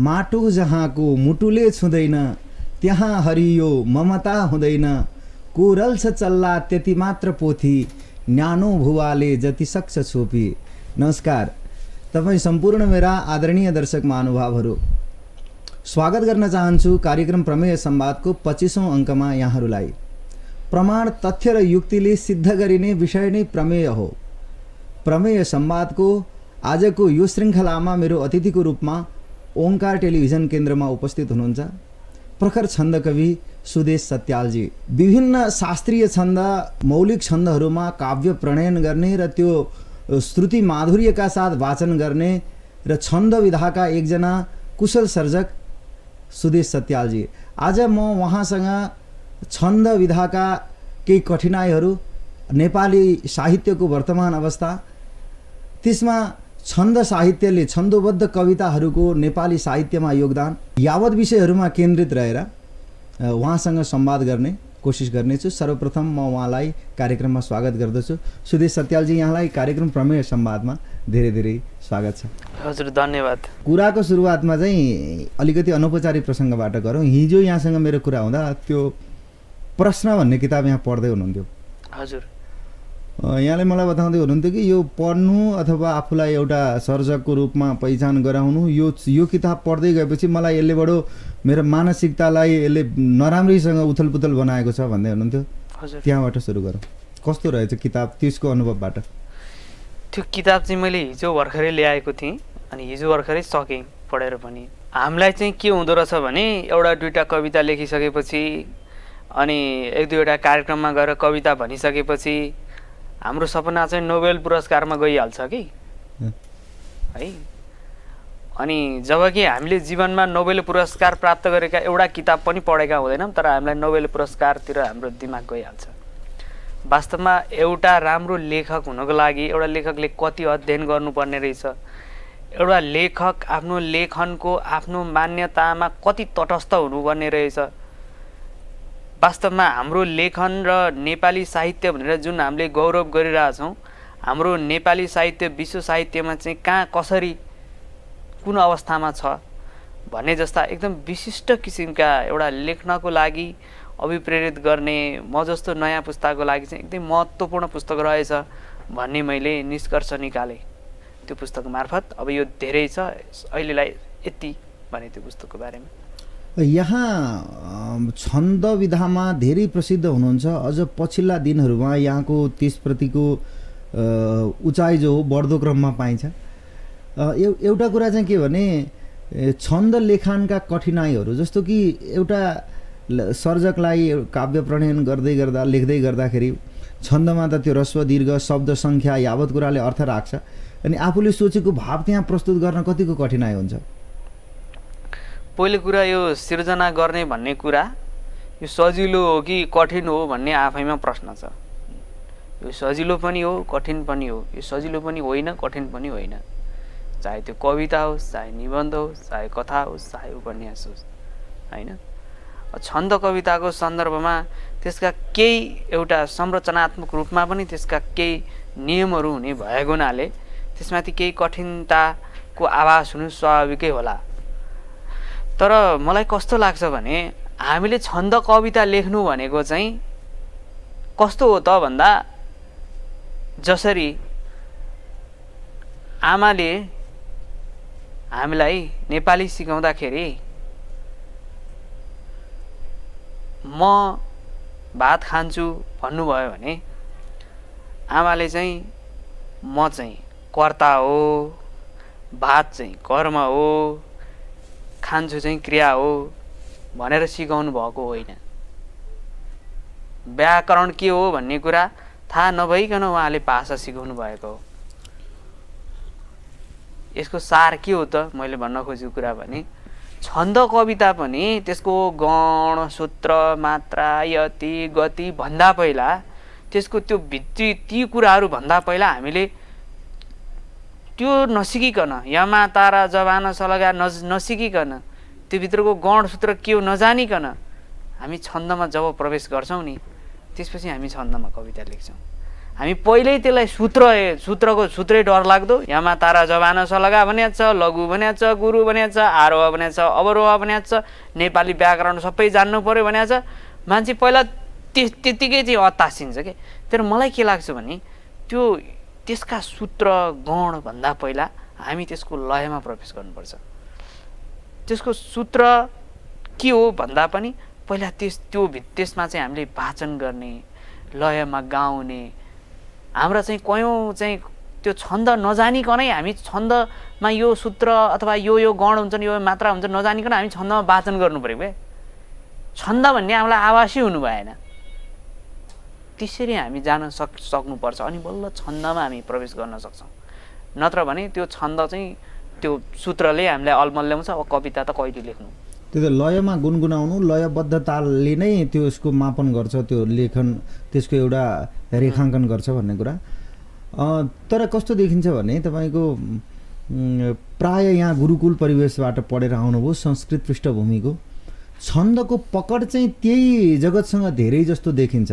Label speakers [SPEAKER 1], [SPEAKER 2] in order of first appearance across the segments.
[SPEAKER 1] माटो जहाँको मुटुले छुँदैन त्यहाँ हरियो ममता हुँदैन कोरल छ चल्ला त्यति मात्र पोथी न्यानो भुवाले जति सक्छ छोपी। नमस्कार तपाईं सम्पूर्ण मेरा आदरणीय दर्शक महानुभावहरू, स्वागत गर्न चाहन्छु कार्यक्रम प्रमेय संवादको 25औं अङ्कमा यहाँहरूलाई। प्रमाण तथ्य र युक्तिले सिद्ध गरिने विषय नै प्रमेय हो। प्रमेय संवादको आजको यो श्रृङ्खलामा मेरो अतिथिको रूपमा ओंकार टेलिभिजन केन्द्रमा उपस्थित हुनुहुन्छ प्रखर छन्द कवि सुदेश सत्यालजी। विभिन्न शास्त्रीय छन्द, मौलिक छन्दहरूमा काव्य प्रणयन गर्ने र त्यो श्रुति माधुर्यका साथ वाचन गर्ने र छन्द विधाका एकजना कुशल सर्जक सुदेश सत्यालजी। आज म उहाँसँग छन्द विधाका केही कठिनाइहरू, नेपाली साहित्यको वर्तमान अवस्था, त्यसमा छन्द साहित्यले छन्दोबद्ध कविताहरूको नेपाली साहित्यमा योगदान यावत विषयहरूमा केन्द्रित रहेर उहाँसँग संवाद गर्ने कोसिस गर्नेछु। सर्वप्रथम म उहाँलाई कार्यक्रममा स्वागत गर्दछु। सुदेश सत्यालजी, यहाँलाई कार्यक्रम प्रमेय संवादमा धेरै धेरै स्वागत छ।
[SPEAKER 2] हजुर, धन्यवाद।
[SPEAKER 1] कुराको सुरुवातमा चाहिँ अलिकति अनौपचारिक प्रसङ्गबाट गरौँ। हिजो यहाँसँग मेरो कुरा हुँदा त्यो प्रश्न भन्ने किताब यहाँ पढ्दै हुनुहुन्थ्यो।
[SPEAKER 2] हजुर,
[SPEAKER 1] यहाँले मलाई बताउँदै हुनुहुन्थ्यो कि यो पढ्नु अथवा आफूलाई एउटा सर्जकको रूपमा पहिचान गराउनु, यो किताब पढ्दै गएपछि मलाई यसले बडो मेरो मानसिकतालाई यसले नराम्रैसँग उथलपुथल बनाएको छ भन्दै हुनुहुन्थ्यो।
[SPEAKER 2] हजुर,
[SPEAKER 1] त्यहाँबाट सुरु गरौँ। कस्तो रहेछ किताब, त्यसको अनुभवबाट?
[SPEAKER 2] त्यो किताब चाहिँ मैले हिजो भर्खरै ल्याएको थिएँ अनि हिजो भर्खरै सकेँ पढेर पनि। हामीलाई चाहिँ के हुँदो रहेछ भने एउटा दुईवटा कविता लेखिसकेपछि अनि एक दुईवटा कार्यक्रममा गएर कविता भनिसकेपछि हाम्रो सपना चाहिँ नोबेल पुरस्कारमा गइहाल्छ कि है। अनि जबकि हामीले जीवनमा नोबेल पुरस्कार प्राप्त गरेका एउटा किताब पनि पढेका हुँदैनौँ, तर हामीलाई नोबेल पुरस्कारतिर हाम्रो दिमाग गइहाल्छ। वास्तवमा एउटा राम्रो लेखक हुनको लागि एउटा लेखकले कति अध्ययन गर्नुपर्ने रहेछ, एउटा लेखक आफ्नो लेखनको आफ्नो मान्यतामा कति तटस्थ हुनुपर्ने रहेछ। वास्तवमा हाम्रो लेखन र नेपाली साहित्य भनेर जुन हामीले गौरव गरिरहेछौँ, हाम्रो नेपाली साहित्य विश्व साहित्यमा चाहिँ कहाँ कसरी कुन अवस्थामा छ भन्ने जस्ता एकदम विशिष्ट किसिमका एउटा लेख्नको लागि अभिप्रेरित गर्ने म जस्तो नयाँ पुस्ताको लागि चाहिँ एकदम महत्त्वपूर्ण पुस्तक रहेछ भन्ने मैले निष्कर्ष निकालेँ त्यो पुस्तक मार्फत। अब यो धेरै छ, अहिलेलाई यति भने त्यो पुस्तकको बारेमा।
[SPEAKER 1] यहाँ छन्द विधामा धेरै प्रसिद्ध हुनुहुन्छ। अझ पछिल्ला दिनहरूमा यहाँको त्यसप्रतिको उचाइ जो हो बढ्दो क्रममा पाइन्छ। एउटा कुरा चाहिँ के भने छन्द लेखनका कठिनाइहरू, जस्तो कि एउटा सर्जकलाई काव्य प्रणयन गर्दै गर्दा लेख्दै गर्दाखेरि छन्दमा त त्यो ह्रस्व दीर्घ शब्द सङ्ख्या यावत कुराले अर्थ राख्छ, अनि आफूले सोचेको भाव त्यहाँ प्रस्तुत गर्न कतिको कठिनाइ हुन्छ।
[SPEAKER 2] पहिलो कुरा यो सिर्जना गर्ने भन्ने कुरा यो सजिलो हो कि कठिन हो भन्ने आफैमा प्रश्न छ। यो सजिलो पनि हो कठिन पनि हो, यो सजिलो पनि होइन कठिन पनि होइन। चाहे त्यो कविता होस्, चाहे निबन्ध होस्, चाहे कथा होस्, चाहे उपन्यास होस्, होइन। छन्द कविताको सन्दर्भमा त्यसका केही एउटा संरचनात्मक रूपमा पनि त्यसका केही नियमहरू हुने भएको हुनाले त्यसमाथि केही कठिनताको आभास हुनु स्वाभाविकै होला। तर मलाई कस्तो लाग्छ भने हामीले छन्द कविता लेख्नु भनेको चाहिँ कस्तो हो त भन्दा, जसरी आमाले हामीलाई नेपाली सिकाउँदाखेरि म भात खान्छु भन्नुभयो भने आमाले चाहिँ म चाहिँ कर्ता हो, भात चाहिँ कर्म हो, खान्छु चाहिँ क्रिया हो भनेर सिकाउनु भएको होइन। व्याकरण के हो भन्ने कुरा थाहा नभइकन उहाँले भाषा सिकाउनु भएको हो। यसको सार के हो त मैले भन्न खोजेको कुरा भने छन्द कविता पनि त्यसको गण, सूत्र, मात्रा, यति, गति भन्दा पहिला त्यसको त्यो भित्री ती कुराहरू भन्दा पहिला हामीले त्यो नसिकिकन, यमा तारा जबान सलगा नसिकिकन, त्यो भित्रको गण सूत्र के हो नजानिकन हामी छन्दमा जब प्रवेश गर्छौँ नि, त्यसपछि हामी छन्दमा कविता लेख्छौँ। हामी पहिल्यै त्यसलाई सूत्रै डर लाग्दो। यामा तारा जबान सलगा भनेको छ, लघु भनेको छ, गुरु भनेको छ, आरोह भनेको छ, अवरोह भनेको छ, नेपाली व्याकरण सबै जान्नु पर्यो भनेको छ। मान्छे पहिला त्यतिकै चाहिँ अत्तासिन्छ के। तर मलाई के लाग्छ भने त्यसका सूत्र गणभन्दा पहिला हामी त्यसको लयमा प्रवेश गर्नुपर्छ। त्यसको सूत्र के हो भन्दा पनि पहिला त्यसमा चाहिँ हामीले वाचन गर्ने, लयमा गाउने। हाम्रा चाहिँ कयौँ चाहिँ त्यो छन्द नजानिकनै हामी छन्दमा यो सूत्र अथवा यो गण हुन्छन्, यो मात्रा हुन्छ नजानिकन हामी छन्दमा वाचन गर्नु पऱ्यो क्या। छन्द भन्ने हामीलाई आवासै हुनु भएन। त्यसरी हामी जान सक्नुपर्छ, अनि बल्ल छन्दमा हामी प्रवेश गर्न सक्छौँ। नत्र भने त्यो छन्द चाहिँ त्यो सूत्रले हामीलाई अलमल ल्याउँछ। अब कविता त कहिले लेख्नु,
[SPEAKER 1] त्यो त लयमा गुनगुनाउनु, लयबद्धताले नै त्यो यसको मापन गर्छ, त्यो लेखन त्यसको एउटा रेखाङ्कन गर्छ भन्ने कुरा। तर कस्तो देखिन्छ भने तपाईँको प्राय यहाँ गुरुकुल परिवेशबाट पढेर आउनुभयो, संस्कृत पृष्ठभूमिको छन्दको पकड चाहिँ त्यही जगतसँग धेरै जस्तो देखिन्छ।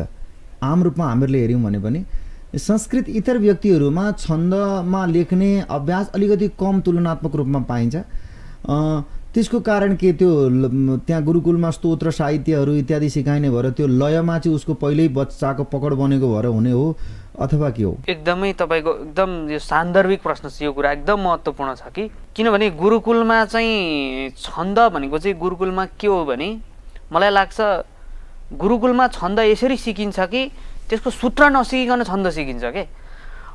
[SPEAKER 1] आम रूपमा हामीहरूले हेऱ्यौँ भने पनि संस्कृत इतर व्यक्तिहरूमा छन्दमा लेख्ने अभ्यास अलिकति कम तुलनात्मक रूपमा पाइन्छ। त्यसको कारण के, त्यो त्यहाँ गुरुकुलमा स्तोत्र साहित्यहरू इत्यादि सिकाइने भएर त्यो लयमा चाहिँ उसको पहिल्यै बच्चाको पकड बनेको भएर हुने हो अथवा के हो?
[SPEAKER 2] एकदमै तपाईँको एकदम यो सान्दर्भिक प्रश्न छ। यो कुरा एकदम महत्त्वपूर्ण छ कि किनभने गुरुकुलमा चाहिँ छन्द भनेको चाहिँ गुरुकुलमा के हो भने मलाई लाग्छ गुरुकुलमा छन्द यसरी सिकिन्छ कि त्यसको सूत्र नसिकिकन छन्द सिकिन्छ के।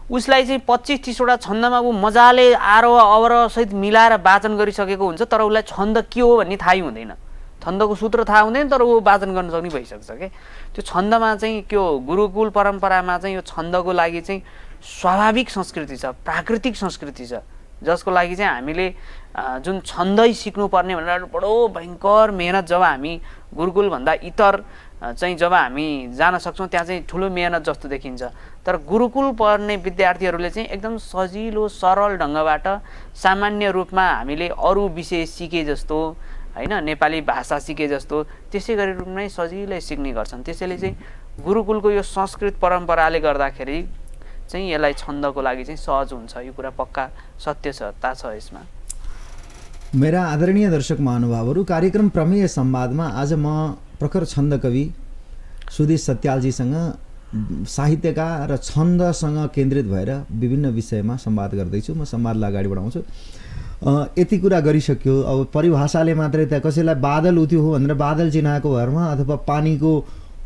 [SPEAKER 2] उसलाई चाहिँ 25-30वटा छन्दमा ऊ मजाले आरोह अवरोह सहित मिलाएर वाचन गरिसकेको हुन्छ, तर उसलाई छन्द के हो भन्ने थाहै हुँदैन, छन्दको सूत्र थाहा हुँदैन, तर ऊ वाचन गर्न सक्ने भइसक्छ के। त्यो छन्दमा चाहिँ के हो, गुरुकुल परम्परामा चाहिँ यो छन्दको लागि चाहिँ स्वाभाविक संस्कृति छ, प्राकृतिक संस्कृति छ, जसको लागि चाहिँ हामीले जुन छन्दै सिक्नुपर्ने भनेर बडो भयङ्कर मेहनत जब हामी गुरुकुलभन्दा इतर चाहिँ जब हामी जान सक्छौँ त्यहाँ चाहिँ ठुलो मेहनत जस्तो देखिन्छ। तर गुरुकुल पढ्ने विद्यार्थीहरूले चाहिँ एकदम सजिलो सरल ढङ्गबाट सामान्य रूपमा हामीले अरू विषय सिके जस्तो हैन, नेपाली भाषा सिके जस्तो त्यसै गरी रूपमै सजिलै सिक्ने गर्छन्। त्यसैले चाहिँ गुरुकुलको यो संस्कृत परम्पराले गर्दाखेरि चाहिँ यसलाई छन्दको लागि चाहिँ सहज हुन्छ। यो कुरा पक्का सत्यता छ यसमा।
[SPEAKER 1] मेरा आदरणीय दर्शक महानुभावहरू, कार्यक्रम प्रमेय संवादमा आज म प्रखर छन्द कवि सुदेश सत्यालजीसँग साहित्यकार र छन्दसँग केन्द्रित भएर विभिन्न विषयमा संवाद गर्दैछु। म संवादलाई अगाडि बढाउँछु। यति कुरा गरिसक्यो। अब परिभाषाले मात्रै त्यहाँ कसैलाई बादल उठ्यो हो भनेर बादल चिनाएको भरमा अथवा पानीको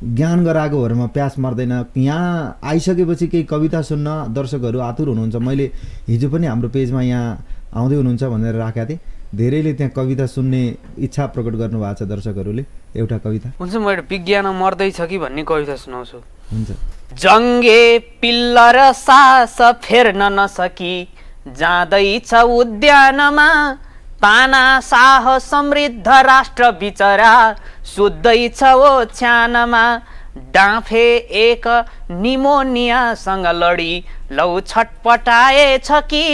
[SPEAKER 1] ज्ञान गराएको भरमा प्यास मर्दैन। यहाँ आइसकेपछि केही कविता सुन्न दर्शकहरू आतुर हुनुहुन्छ। मैले हिजो पनि हाम्रो पेजमा यहाँ आउँदै हुनुहुन्छ भनेर राखेका थिएँ। धेरैले त्यहाँ कविता सुन्ने इच्छा प्रकट गर्नुभएको छ दर्शकहरूले। एउटा कविता
[SPEAKER 2] हुन्छ, म एउटा विज्ञान मर्दैछ कि भन्ने कविता सुनाउँछु।
[SPEAKER 1] हुन्छ।
[SPEAKER 2] जङ्गे पिल्लर सास फेर्न नसकी जाँदैछ उद्यानमा, ताना साह समृद्ध राष्ट्र बिचरा सुत्दैछ ओछ्यानमा, डाँफे एक निमोनियासँग लडी लौ छटपटाएछ कि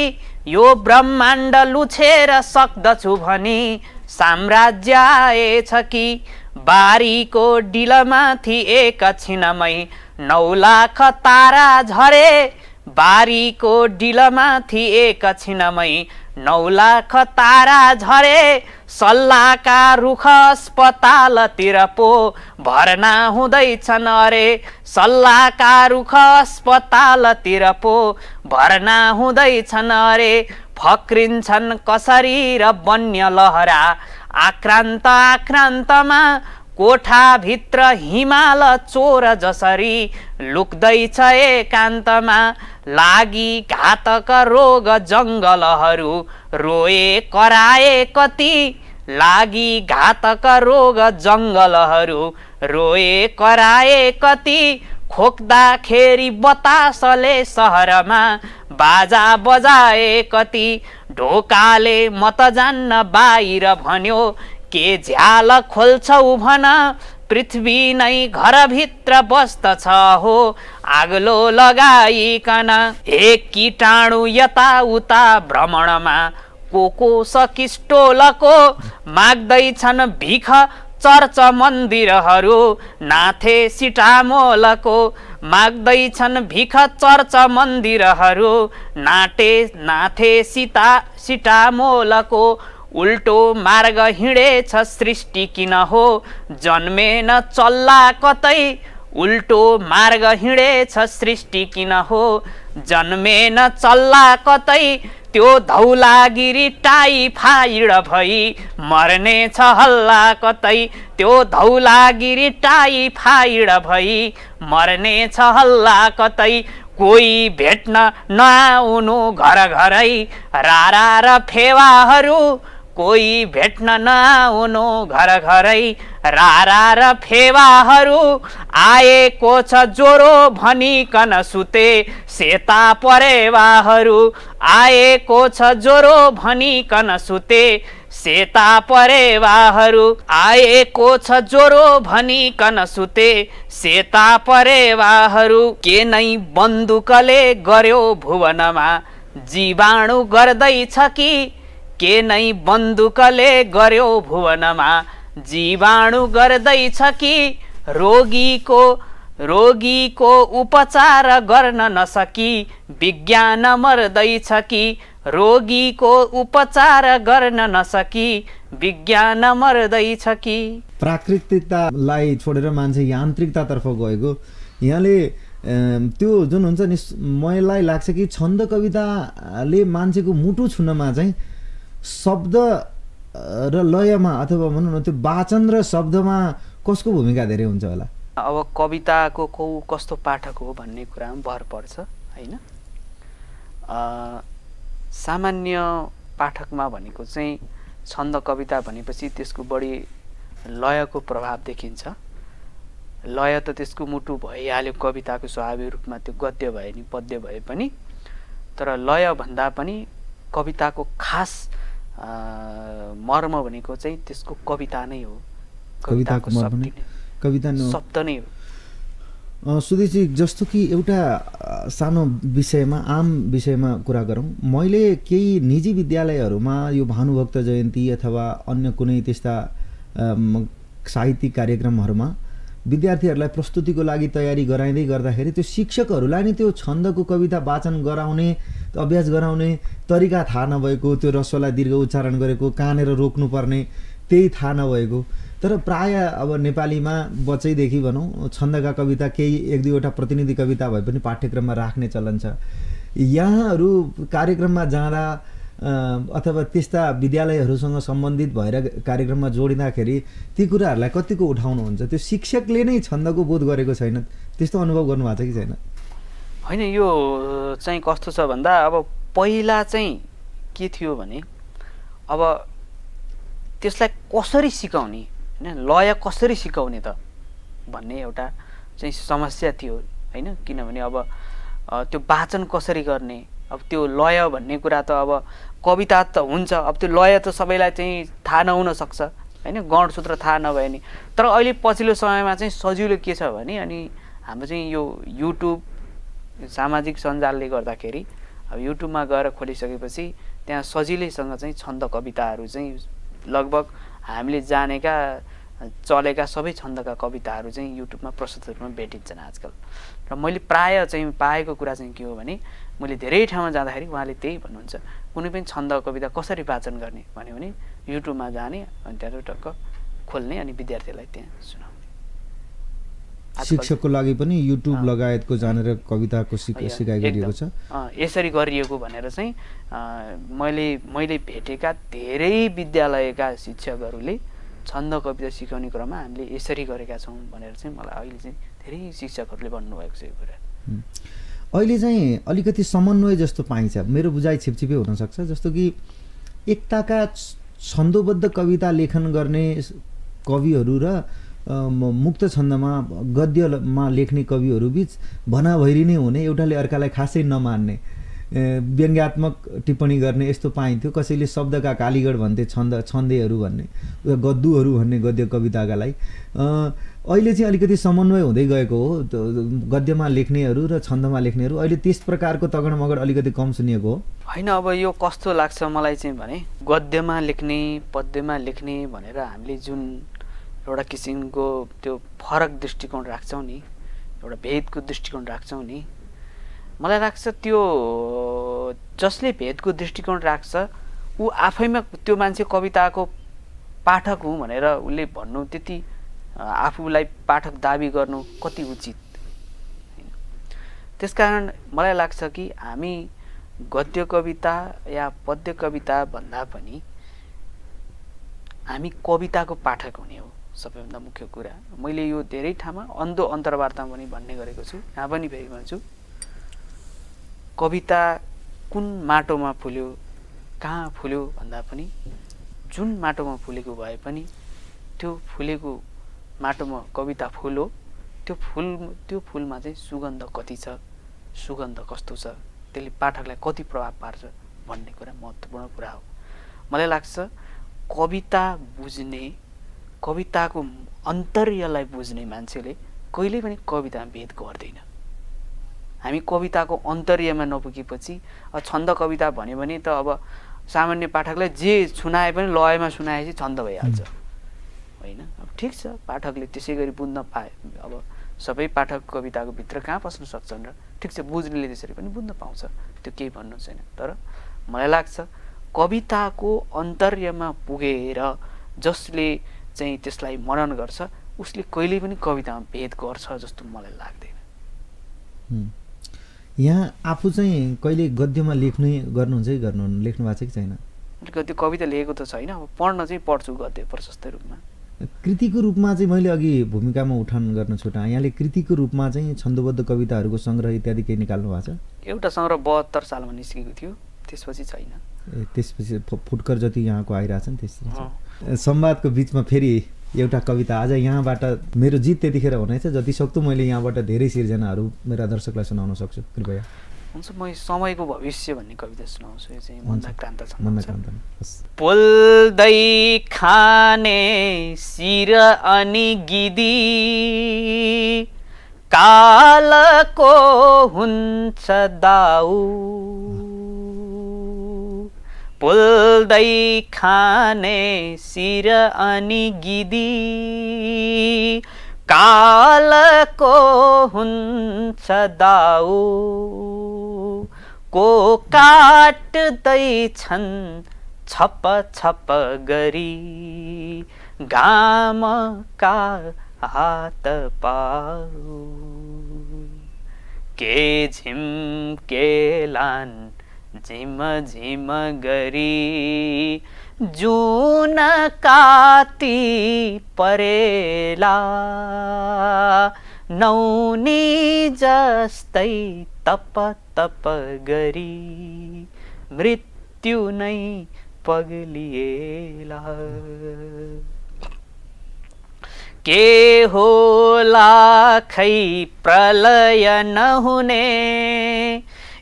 [SPEAKER 2] यो ब्रह्माण्ड लुछेर सक्दछु भनी साम्राज्य आएछ कि, बारीको डिलमाथि एकछिनमै 9 लाख तारा झरे, बारीको डिलमाथि एकछिनमै 9 लाख तारा झरे, सल्लाहका रुख अस्पतालतिर पो भर्ना हुँदैछन् अरे, सल्लाहका रुख अस्पतालतिर पो भर्ना हुँदैछन् अरे, फक्रिन्छन् कसरी र वन्य लहरा आक्रान्तमा, कोठाभित्र हिमाल चोर जसरी लुक्दैछ एकान्तमा, लागि घातक रोग जङ्गलहरू रोए कराए कति, लागि घातक रोग जङ्गलहरू रोए कराए कति, खोक्दाखेरि बतासले सहरमा बाजा बजाए कति, ढोकाले मत जान्न बाहिर भन्यो के झ्याल खोल्छौ भन, पृथ्वी नै घरभित्र बस्दछ हो आगलो लगाइकन, एक कीटाणु यताउता भ्रमणमा को सकिस्टोलको माग्दैछन् भिख चर्च मन्दिरहरू नाथे सिटामोलको माग्दैछन् भिख चर्च मन्दिरहरू नाथे सिटामोलको उल्टो मार्ग हिँडेछ सृष्टि किन हो जन्मेन चल्ला कतै उल्टो मार्ग हिँडेछ सृष्टि किन हो जन्मेन चल्ला कतै त्यो धौलागिरी टाइफाइड भई मर्ने छ हल्ला कतै त्यो धौलागिरी टाइफाइड भई मर्ने छ हल्ला कतै कोही भेट्न नआउनु घर घरै रारा र फेवाहरू कोही भेट्न नआउनु घर घरै रारा र फेवाहरू आएको छ ज्वरो भनिकन सुते सेता परेवाहरू आएको छ ज्वरो भनिकन सुते सेता परेवाहरू आएको छ ज्वरो भनिकन सुते सेता परेवाहरू के नै बन्दुकले गर्यो भुवनमा जीवाणु गर्दैछ कि के नै बन्दुकले गर्यो भुवनमा जीवाणु गर्दैछ कि रोगीको उपचार गर्न नसकी विज्ञान मर्दैछ कि रोगीको उपचार गर्न नसकी विज्ञान मर्दैछ कि
[SPEAKER 1] प्राकृतिकतालाई छोडेर मान्छे यान्त्रिकतातर्फ गएको यहाँले त्यो जुन हुन्छ नि मलाई लाग्छ कि छन्द कविताले मान्छेको मुटु छुनमा चाहिँ शब्द र लयमा अथवा भनौँ न त्यो वाचन र शब्दमा कसको भूमिका धेरै हुन्छ होला
[SPEAKER 2] अब कविताको कस्तो पाठक हो भन्ने कुरामा भर पर्छ हैन सामान्य पाठकमा भनेको चाहिँ छन्द कविता भनेपछि त्यसको बढी लयको प्रभाव देखिन्छ लय त त्यसको मुटु भइहाल्यो कविताको स्वाभाविक रूपमा त्यो गद्य भए नि पद्य भए पनि तर लय भन्दा पनि कविताको खास मर्म भनेको चाहिँ त्यसको कविता नै हो
[SPEAKER 1] कविताको मर्म कविता
[SPEAKER 2] शब्द नै
[SPEAKER 1] हो सुधीजी जस्तो कि एउटा सानो विषयमा आम विषयमा कुरा गरौँ मैले केही निजी विद्यालयहरूमा यो भानुभक्त जयन्ती अथवा अन्य कुनै त्यस्ता साहित्यिक कार्यक्रमहरूमा विद्यार्थीहरूलाई प्रस्तुतिको लागि तयारी गराइँदै गर्दाखेरि त्यो शिक्षकहरूलाई नि त्यो छन्दको कविता वाचन गराउने अभ्यास गराउने तरिका थाहा नभएको त्यो रस्वलाई दीर्घ उच्चारण गरेको कहाँनेर रोक्नुपर्ने त्यही थाहा नभएको तर प्राय अब नेपालीमा बच्चैदेखि भनौँ छन्दका कविता केही एक दुईवटा प्रतिनिधि कविता भए पनि पाठ्यक्रममा राख्ने चलन छ यहाँहरू कार्यक्रममा जाँदा अथवा त्यस्ता विद्यालयहरूसँग सम्बन्धित भएर कार्यक्रममा जोडिँदाखेरि ती कुराहरूलाई कतिको उठाउनुहुन्छ त्यो शिक्षकले नै छन्दको बोध गरेको छैन त्यस्तो अनुभव गर्नुभएको छ कि छैन
[SPEAKER 2] होइन यो चाहिँ कस्तो छ भन्दा अब पहिला चाहिँ के थियो भने अब त्यसलाई कसरी सिकाउने हैन लय कसरी सिकाउने त भन्ने एउटा चाहिँ समस्या थियो हैन किनभने अब त्यो वाचन कसरी गर्ने अब त्यो लय भन्ने कुरा त अब कविता त हुन्छ अब त्यो लय त सबैलाई चाहिँ थाहा नहुन सक्छ हैन गणसूत्र थाहा नभए नि तर अहिले पछिल्लो समयमा चाहिँ सजिलो के छ भने अनि हाम्रो चाहिँ यो युट्युब सामाजिक सञ्जालले गर्दाखेरि अब युट्युबमा गएर खोलिसकेपछि त्यहाँ सजिलैसँग चाहिँ छन्द कविताहरू चाहिँ लगभग हामीले जानेका चलेका सबै छन्दका कविताहरू चाहिँ युट्युबमा प्रस्तुत रूपमा भेटिन्छन् आजकल र मैले प्राय चाहिँ पाएको कुरा चाहिँ के हो भने मैले धेरै ठाउँमा जाँदाखेरि उहाँले त्यही भन्नुहुन्छ कुनै पनि छन्द कविता कसरी वाचन गर्ने भन्यो भने युट्युबमा जाने अनि त्यहाँ टक्क खोल्ने अनि विद्यार्थीलाई त्यहाँ सुनाउने
[SPEAKER 1] शिक्षकको लागि पनि युट्युब लगायतको जानेर कविताको सिकाइ गरिएको छ
[SPEAKER 2] यसरी गरिएको भनेर चाहिँ मैले भेटेका धेरै विद्यालयका शिक्षकहरूले छन्द कविता सिकाउने क्रममा हामीले यसरी गरेका छौँ भनेर चाहिँ मलाई अहिले चाहिँ धेरै शिक्षकहरूले भन्नुभएको छ यो कुरा
[SPEAKER 1] अहिले चाहिँ अलिकति समन्वय जस्तो पाइन्छ मेरो बुझाइ छिपछिपै हुनसक्छ जस्तो कि एकताका छन्दोबद्ध कविता लेखन गर्ने कविहरू र मुक्त छन्दमा गद्यमा लेख्ने कविहरू बीच भनाभैरी नै हुने एउटाले अर्कालाई खासै नमान्ने व्यङ्ग्यात्मक टिप्पणी गर्ने यस्तो पाइन्थ्यो कसैले शब्दका कालीगढ भन्थे छन्देहरू भन्ने गद्दुहरू भन्ने गद्य कविताकालाई अहिले चाहिँ अलिकति समन्वय हुँदै गएको हो गद्यमा लेख्नेहरू र छन्दमा लेख्नेहरू अहिले त्यस प्रकारको तगड मगड अलिकति कम सुनिएको हो
[SPEAKER 2] होइन अब यो कस्तो लाग्छ मलाई चाहिँ भने गद्यमा लेख्ने पद्यमा लेख्ने भनेर हामीले जुन एउटा किसिमको त्यो फरक दृष्टिकोण राख्छौँ नि, एउटा भेदको दृष्टिकोण राख्छौँ नि, मलाई लाग्छ त्यो जसले भेदको दृष्टिकोण राख्छ ऊ आफैमा त्यो मान्छे कविताको पाठक हुँ भनेर उसले भन्नु, त्यति आफूलाई पाठक दाबी गर्नु कति उचित हैन। त्यसकारण मलाई लाग्छ कि हामी गद्य कविता या पद्य कविता भन्दा पनि हामी कविताको पाठक हुने हो सबैभन्दा मुख्य कुरा। मैले यो धेरै ठाउँमा अन्धो अन्तर्वार्ता पनि भन्ने गरेको छु, यहाँ पनि फेरि भन्छु, कविता कुन माटोमा फुल्यो, कहाँ फुल्यो भन्दा पनि जुन माटोमा फुलेको भए पनि त्यो फुलेको माटोमा कविता फुल हो, त्यो फुलमा चाहिँ सुगन्ध कति छ, सुगन्ध कस्तो छ, त्यसले पाठकलाई कति प्रभाव पार्छ भन्ने कुरा महत्त्वपूर्ण कुरा हो। मलाई लाग्छ कविता बुझ्ने, कविताको अन्तर्यलाई बुझ्ने मान्छेले कहिल्यै पनि कवितामा भेद गर्दैन। हामी कविताको अन्तर्यमा नपुगेपछि छन्द कविता भन्यो भने त अब सामान्य पाठकलाई जे सुनाए पनि लयमा सुनाएपछि छन्द भइहाल्छ होइन। अब ठिक छ, पाठकले त्यसै गरी बुझ्न पाए, अब सबै पाठक कविताको भित्र कहाँ पस्न सक्छन् र, ठिक छ बुझ्नेले त्यसरी पनि बुझ्न पाउँछ, त्यो केही भन्नु छैन। तर मलाई लाग्छ कविताको अन्तर्यमा पुगेर जसले चाहिँ त्यसलाई मनन गर्छ उसले कहिल्यै पनि कवितामा भेद गर्छ जस्तो मलाई लाग्दैन।
[SPEAKER 1] यहाँ आफू चाहिँ कहिले गद्यमा लेख्ने गर्नुहुन्छ कि गर्नुहुन्न, लेख्नु भएको छ कि छैन?
[SPEAKER 2] गद्य कविता लेखेको त छैन, अब पढ्न चाहिँ पढ्छु गद्य प्रशस्त रूपमा।
[SPEAKER 1] कृतिको रूपमा चाहिँ मैले अघि भूमिकामा उठान गर्न छुटाएँ, यहाँले कृतिको रूपमा चाहिँ छन्दोबद्ध कविताहरूको सङ्ग्रह इत्यादि केही निकाल्नु भएको छ?
[SPEAKER 2] एउटा सङ्ग्रह 72 सालमा निस्केको थियो, त्यसपछि छैन।
[SPEAKER 1] त्यसपछि फुटकर जति यहाँको आइरहेछन् त्यसरी। संवादको बिचमा फेरि एउटा कविता आज यहाँबाट मेरो जित त्यतिखेर हुनेछ, जति सक्दो मैले यहाँबाट धेरै सिर्जनाहरू मेरा दर्शकलाई सुनाउन सक्छु, कृपया।
[SPEAKER 2] हुन्छ, म समयको भविष्य भन्ने कविता सुनाउँछु। यो चाहिँ मन्दाक्रान्त छ।
[SPEAKER 3] पोल्दै खाने सिर अनि गिदी कालको हुन्छ दाउ, पोल्दै खाने सिर अनि गिदी कालको हुन्छ दाउ, को काट्दैछन् छप छप गरी घामका हात पाउ, के झिम्केलान् झिम झिम गरी जुन काती परेला, नौनी जस्तै तप तप गरी मृत्यु नै पग्लिएला, के होला खै प्रलय नहुने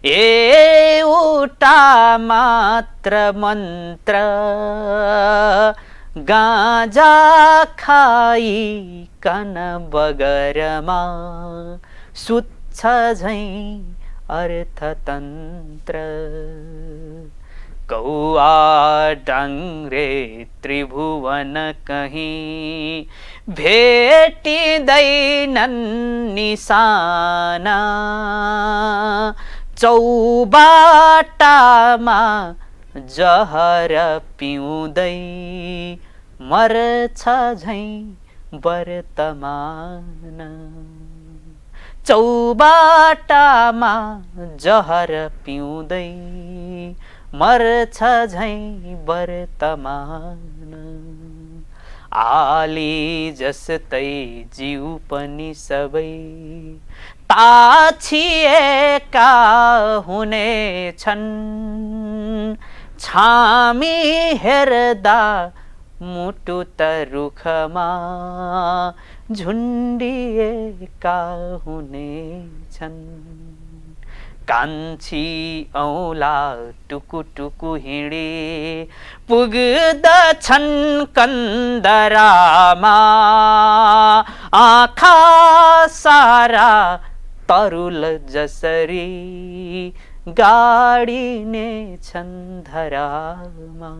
[SPEAKER 3] एउटा मात्र मन्त्र, गाँजा खाइकन बगरमा सुत्छ झैं अर्थतन्त्र, कौआ डाङ्ग्रे त्रिभुवन कहीं भेटिँदैनन् निशाना, चौबाटामा जहर पिउँदै मर्छ झैं वर्तमान, चौबाटामा जहर पिउँदै मर्छ झैं वर्तमान, आली जस्तै जीव पनि सबै ताछिएका हुनेछन्, छामी हेर्दा मुटु त रुखमा झुन्डिएका हुनेछन्, कान्छी औला टुकु टुकु हिँडे पुग्दछन् कन्दरामा, आँखा सारा तरुल जसरी गाडिनेछन् धरामा,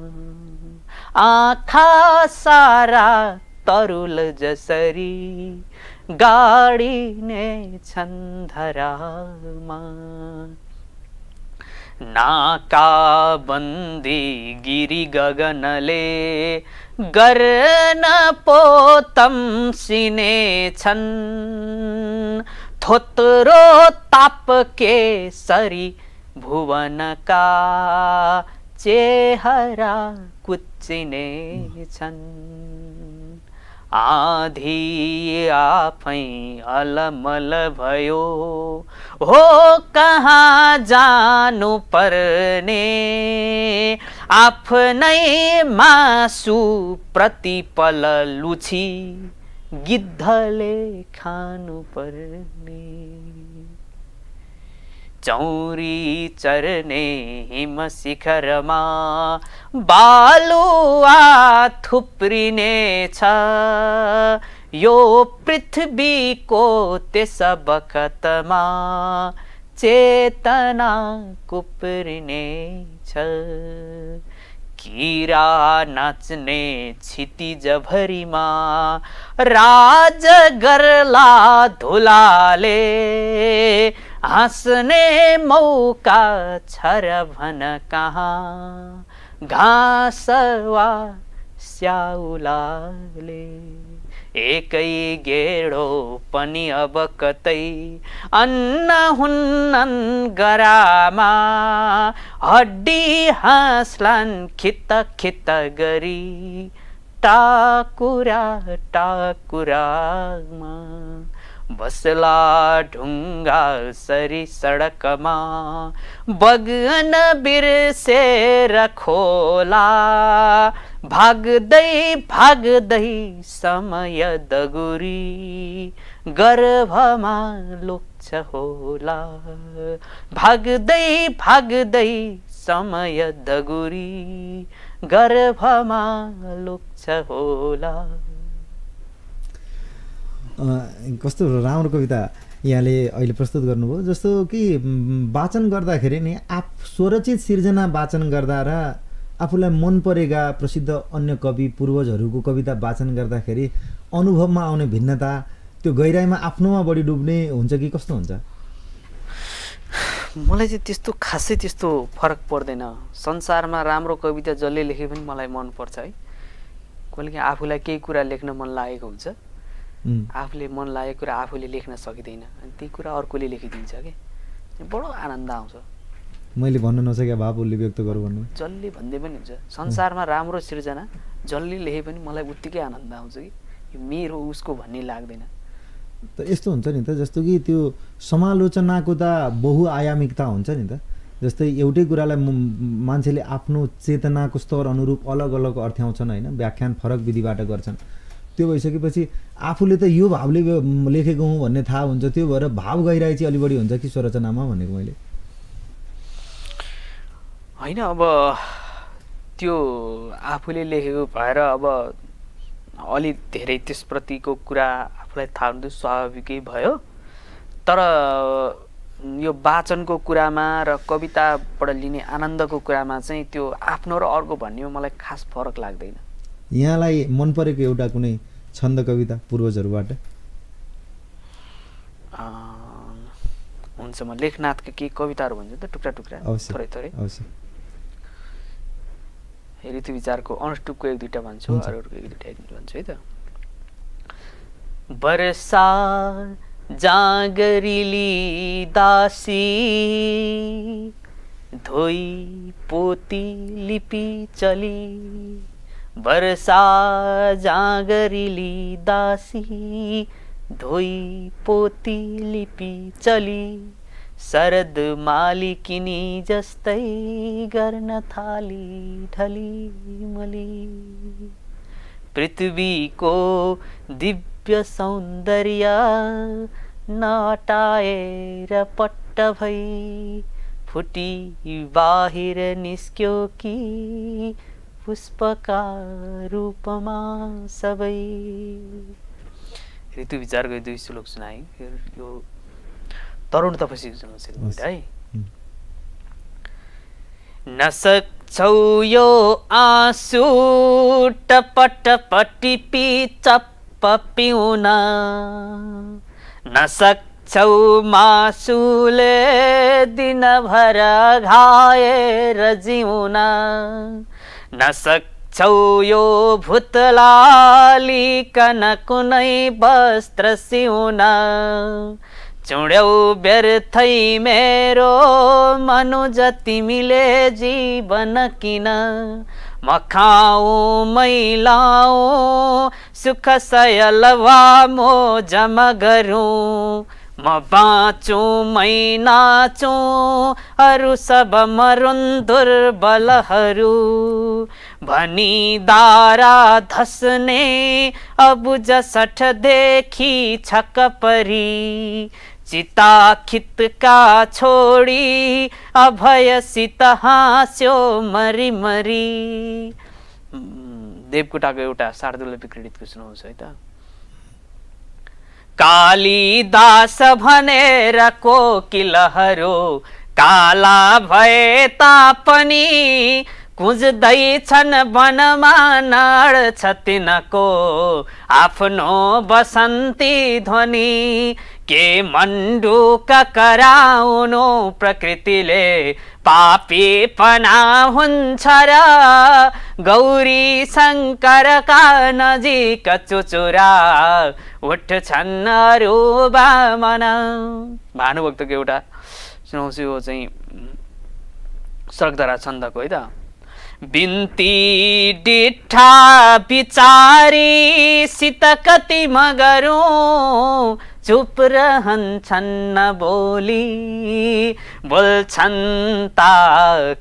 [SPEAKER 3] आँखा सारा तरुल जसरी गाडिने छन् धरामा नाकाबन्दी गिरी गगनले गर्न पोतम्सिने छन् थोत्रो ताप केसरी भुवनका चेहरा कुच्चिने छन् आधी आफै अलमल भयो हो कहाँ जानु पर्ने आफ्नै मासु प्रतिपल लुछी गिद्धले खानु पर्ने चौरी चर्ने हिम शिखरमा बालुवा थुप्रिने छ यो पृथ्वीको त्यस बखतमा चेतना कुप्रिने छ किरा नाच्ने क्षितिजभरिमा राज गर्ला धुलाले हाँस्ने मौका छ र भन कहाँ घाँस वा स्याउलाले एकै गेडो पनि अब कतै अन्न हुन्नन् गरामा हड्डी हाँस्लान् खित खित गरी टाकुरा टाकुरामा बसला ढुङ्गा सरी सडकमा बगन बिर्सेर खोला भाग्दै भाग्दै समय दगुरी गर्भमा लुक्छ होला भाग्दै भाग्दै समय दगुरी गर्भमा लुक्छ होला।
[SPEAKER 1] कस्तो राम्रो कविता यहाँले अहिले प्रस्तुत गर्नुभयो। जस्तो कि वाचन गर्दाखेरि नि स्वरचित सिर्जना वाचन गर्दा र आफूलाई मन परेका प्रसिद्ध अन्य कवि पूर्वजहरूको कविता वाचन गर्दाखेरि अनुभवमा आउने भिन्नता त्यो गहिराइमा आफ्नोमा बढी डुब्ने हुन्छ कि कस्तो हुन्छ?
[SPEAKER 2] मलाई चाहिँ त्यस्तो खासै त्यस्तो फरक पर्दैन। संसारमा राम्रो कविता जसले लेखे पनि मलाई मनपर्छ है। कहिलेकाहीँ आफूलाई केही कुरा लेख्न मन लागेको हुन्छ, आफूले मन लागेको कुरा आफूले लेख्न सकिँदैन अनि त्यही कुरा अर्कोले लेखिदिन्छ कि बडो आनन्द आउँछ।
[SPEAKER 1] मैले भन्न नसकेका भाव उसले व्यक्त गरौँ भन्नु
[SPEAKER 2] जसले भन्दै पनि हुन्छ। संसारमा राम्रो सिर्जना जसले लेखे पनि मलाई उत्तिकै आनन्द आउँछ कि यो मेरो उसको भन्ने लाग्दैन।
[SPEAKER 1] त यस्तो हुन्छ नि त, जस्तो कि त्यो समालोचनाको त बहुआयामिकता हुन्छ नि त। जस्तै एउटै कुरालाई मान्छेले आफ्नो चेतनाको स्तर अनुरूप अलग अलग अर्थ्याउँछन् होइन, व्याख्यान फरक विधिबाट गर्छन्। त्यो भइसकेपछि आफूले त यो भावले लेखेको हुँ भन्ने थाहा हुन्छ, त्यो भएर भाव गहिराइ चाहिँ अलि बढी हुन्छ कि स्वरचनामा भनेको मैले
[SPEAKER 2] होइन। अब त्यो आफूले लेखेको भएर अब अलि धेरै त्यसप्रतिको कुरा आफूलाई थाहा हुनु स्वाभाविकै भयो। तर यो वाचनको कुरामा र कविताबाट लिने आनन्दको कुरामा चाहिँ त्यो आफ्नो र अर्को भन्नेमा मलाई खास फरक लाग्दैन।
[SPEAKER 1] यहाँलाई मन परेको एउटा कुनै छन्द कविता पूर्वजहरूबाट?
[SPEAKER 2] हुन्छ, म लेखनाथका केही कविताहरू भन्छु त, टुक्रा टुक्रा थोरै थोरै। ऋतु विचारको अनुष्टुपको एक दुईटा भन्छु, अरूहरूको एक दुईटा भन्छु है त।
[SPEAKER 3] वर्षा जागरिली दासी धोई पोती लिपि चली वर्षा जागरिली दासी धोई पोती लिपि चली शरद मालिकिनी जस्तै गर्न थाली ढली मली पृथ्वीको दिव्य सौन्दर्य नटाएर पट्ट भई फुटी बाहिर निस्क्यो कि पुष्पका रूपमा सबै।
[SPEAKER 2] ऋतु विचारको दुई श्लोक सुनाए। यो तरुण तपसी है।
[SPEAKER 3] नसक्छ नसक्छौ यो आँसु टपटप टिपी चप्प पिउन नसक्छौ मासुले दिनभर घाएर जिउन नसक्छौ यो भुतलालिकन कुनै वस्त्र सिउन चुड्यौ व्यर्थै मेरो मनुज तिमीले जीवन किन म खाऊ मैलाऊ सुख सयलवा मोजम गरूँ म बाँचूँ मै नाचूँ अरू सब मरुन् दुर्बलहरू भनी दारा धस्ने अबुझ सठ देखी छक परी चिता खितका छोडी अभयसित हाँस्यो मरी मरी।
[SPEAKER 2] देवकोटाको एउटा शार्दूलले कृतिको सुनाउँछु है त।
[SPEAKER 3] कालिदास भनेर कोकिलहरू काला भए तापनि कुज्दैछन् वनमा नड्छ तिनको आफ्नो बसन्ती ध्वनि के मण्डुका कराउनु प्रकृतिले पापीपना हुन्छ र गौरी शङ्करका नजिक चुचुरा उठ्छन् अरू बामन।
[SPEAKER 2] भानुभक्तको एउटा सुनाउँछु यो चाहिँ सर्गधारा छन्दको है त।
[SPEAKER 3] बिन्ती डिठा बिचारी सित कति मगरूं चुप रहन्छन् न बोली बोल्छन् ता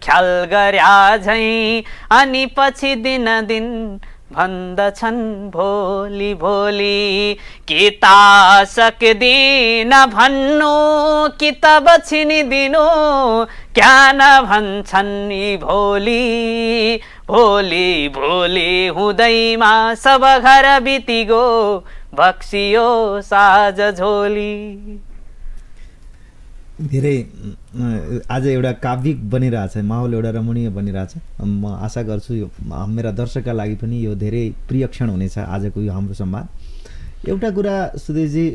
[SPEAKER 3] ख्याल गर्या झैं अनि पछि दिन दिन भन्दछन् भोलि भोलि कि ता सक्दिन भन्नु कि तब छिनिदिनु क्या न भन्छन् यी भोलि भोलि भोलि हुँदैमा सब घर बितिगो बक्सियो साझ झोली।
[SPEAKER 1] धेरै आज एउटा काव्यिक बनिरहेछ, माहौल एउटा रमणीय बनिरहेछ। म आशा गर्छु यो मेरा दर्शकका लागि पनि यो धेरै प्रिय क्षण हुनेछ आजको यो हाम्रो संवाद। एउटा कुरा सुदेशजी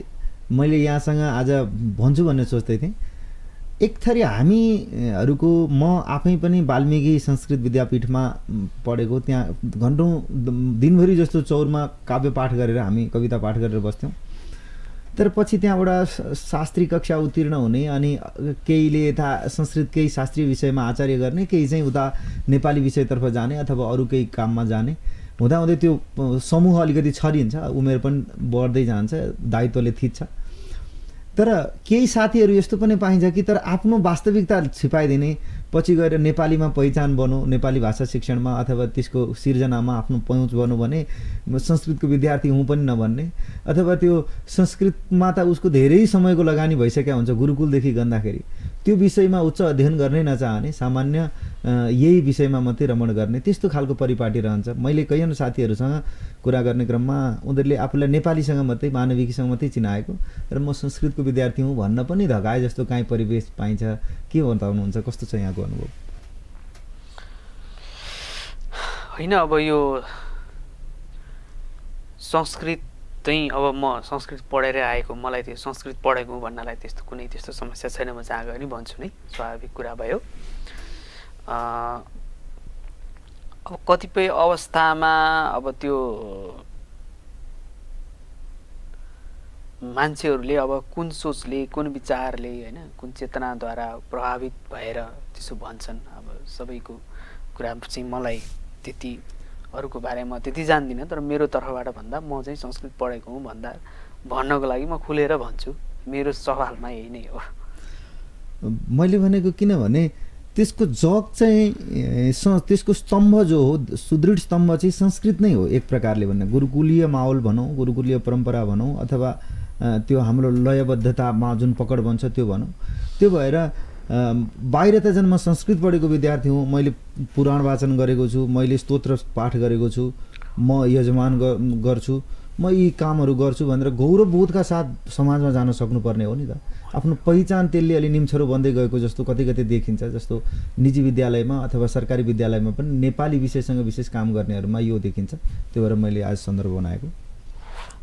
[SPEAKER 1] मैले यहाँसँग आज भन्छु भन्ने सोच्दै थिएँ। एक थरी हामीहरूको म आफै पनि वाल्मीकि संस्कृत विद्यापीठमा पढेको, त्यहाँ घन्टौँ दिनभरि जस्तो चौरमा काव्य पाठ गरेर हामी कविता पाठ गरेर बस्थ्यौँ। तर पछि त्यहाँबाट शास्त्री कक्षा उत्तीर्ण हुने अनि केहीले यता संस्कृत केही शास्त्रीय विषयमा आचार्य गर्ने, केही चाहिँ उता नेपाली विषयतर्फ जाने अथवा अरू केही काममा जाने हुँदाहुँदै त्यो समूह अलिकति छरिन्छ, उमेर पनि बढ्दै जान्छ, दायित्वले थिच्छ। तर केही साथीहरू यस्तो पनि पाइन्छ कि तर आफ्नो वास्तविकता छिपाइदिने, पछि गएर नेपालीमा पहिचान बनो, नेपाली भाषा शिक्षणमा अथवा त्यसको सिर्जनामा आफ्नो पहुँच बनो भने संस्कृतको विद्यार्थी हुँ पनि नभन्ने, अथवा त्यो संस्कृतमा त उसको धेरै समयको लगानी भइसकेको हुन्छ गुरुकुलदेखि गर्दाखेरि त्यो विषयमा उच्च अध्ययन गर्नै नचाहने, सामान्य यही विषयमा मात्रै रमण गर्ने, त्यस्तो खालको परिपाटी रहन्छ। मैले कैयौँ साथीहरूसँग कुरा गर्ने क्रममा उनीहरूले आफूलाई नेपालीसँग मात्रै मानविकीसँग मात्रै चिनाएको र म संस्कृतको विद्यार्थी हुँ भन्न पनि धगाए जस्तो काहीँ परिवेश पाइन्छ। के बताउनुहुन्छ, कस्तो छ यहाँको अनुभव?
[SPEAKER 2] होइन, अब यो संस्कृत चाहिँ अब म संस्कृत पढेर आएको, मलाई त्यो संस्कृत पढेको भन्नलाई त्यस्तो कुनै त्यस्तो समस्या छैन, म जहाँ गए पनि भन्छु नै, स्वाभाविक कुरा भयो। अब कतिपय अवस्थामा अब त्यो मान्छेहरूले अब कुन सोचले, कुन विचारले, होइन कुन चेतनाद्वारा प्रभावित भएर त्यसो भन्छन्। अब सबैको कुरा चाहिँ मलाई त्यति अरूको बारेमा त्यति जान्दिनँ, तर मेरो तर्फबाट भन्दा म चाहिँ संस्कृत पढेको हुँ भन्दा भन्नको लागि म खुलेर भन्छु। मेरो सवालमा यही नै हो।
[SPEAKER 1] मैले भनेको किनभने त्यसको जग चाहिँ त्यसको स्तम्भ जो हो, सुदृढ स्तम्भ चाहिँ संस्कृत नै हो एक प्रकारले भन्ने। गुरुकुलीय माहौल भनौँ, गुरुकुलीय परम्परा भनौँ, अथवा त्यो हाम्रो लयबद्धतामा जुन पकड बन्छ त्यो भनौँ। त्यो भएर बाहिर त जन्म संस्कृत पढेको विद्यार्थी हुँ, मैले पुराण वाचन गरेको छु, मैले स्तोत्र पाठ गरेको छु, म यजमान गर्छु, म यी कामहरू गर्छु भनेर गौरवबोधका साथ समाजमा जान सक्नुपर्ने हो नि त। आफ्नो पहिचान त्यसले अलि निम्छरो बन्दै गएको जस्तो कतै कतै देखिन्छ। जस्तो निजी विद्यालयमा अथवा सरकारी विद्यालयमा पनि नेपाली विषयसँग विशेष काम गर्नेहरूमा यो देखिन्छ। त्यो भएर मैले आज सन्दर्भ बनाएको।